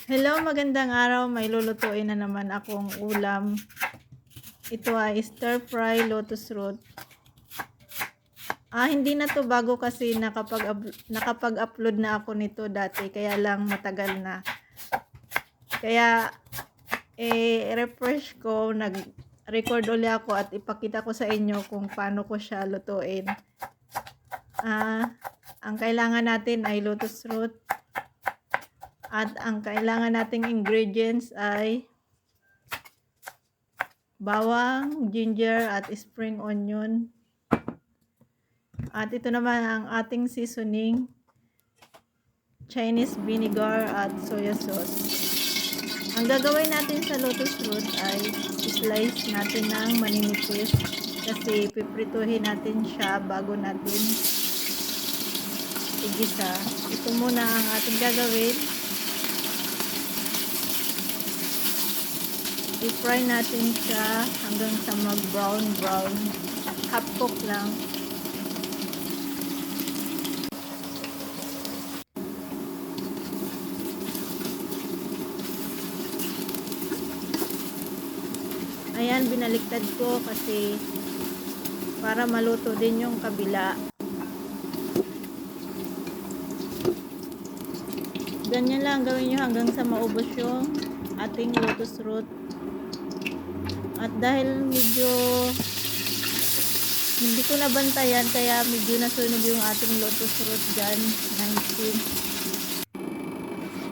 Hello, magandang araw. May lulutuin na naman akong ulam. Ito ay stir fry lotus root. Hindi na to bago kasi nakapag-upload na ako nito dati. Kaya lang matagal na. Kaya, refresh ko. Nag-record ulit ako at ipakita ko sa inyo kung paano ko siya lutuin. Ang kailangan natin ay lotus root. At ang kailangan nating ingredients ay bawang, ginger, at spring onion. At ito naman ang ating seasoning, Chinese vinegar at soya sauce. Ang gagawin natin sa lotus root ay slice natin ng maninipis kasi piprituhin natin siya bago natin igisa. Ito muna ang ating gagawin. I-fry natin siya hanggang sa mag-brown. Half cook lang. Ayan, binaliktad ko kasi para maluto din yung kabila. Ganyan lang gawin nyo hanggang sa maubos yung ating lotus root. At dahil medyo hindi ko nabantayan, kaya medyo nasunog yung ating lotus root dyan.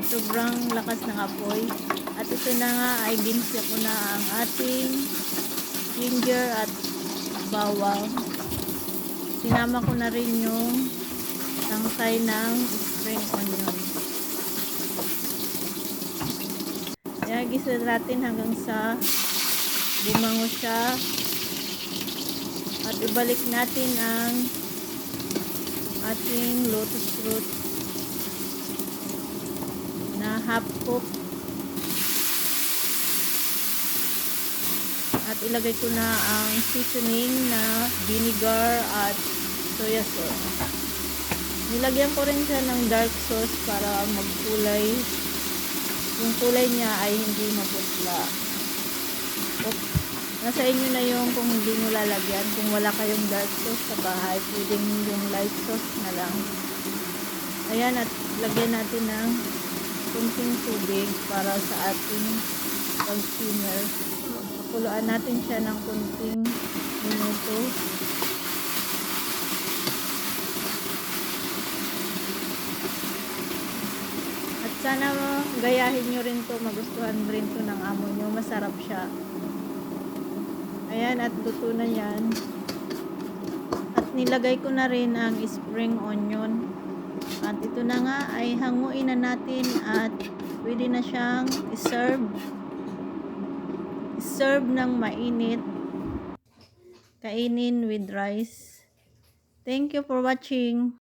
Sobrang lakas ng apoy. At ito na nga ay ginsya ko na ang ating ginger at bawang. Sinama ko na rin yung tangkay ng spring onion. Kaya gisa natin hanggang sa bumango siya. At ibalik natin ang ating lotus root na half cook. At ilagay ko na ang seasoning na vinegar at soya sauce. Nilagyan ko rin siya ng dark sauce para magkulay. Yung kulay niya ay hindi maputla. Nasa inyo na yung kung hindi nyo lalagyan. Kung wala kayong dark sauce sa bahay, pwedeng yung light sauce na lang. Ayan, at lagyan natin ng kunting tubig para sa ating pag-simmer. Pakuluan natin siya ng kunting minuto. At sana gayahin nyo rin to, magustuhan rin to ng amo nyo. Masarap siya. Ayan, at luto na yan. At nilagay ko na rin ang spring onion. At ito na nga ay hanguin na natin at pwede na siyang i-serve. I-serve ng mainit. Kainin with rice. Thank you for watching.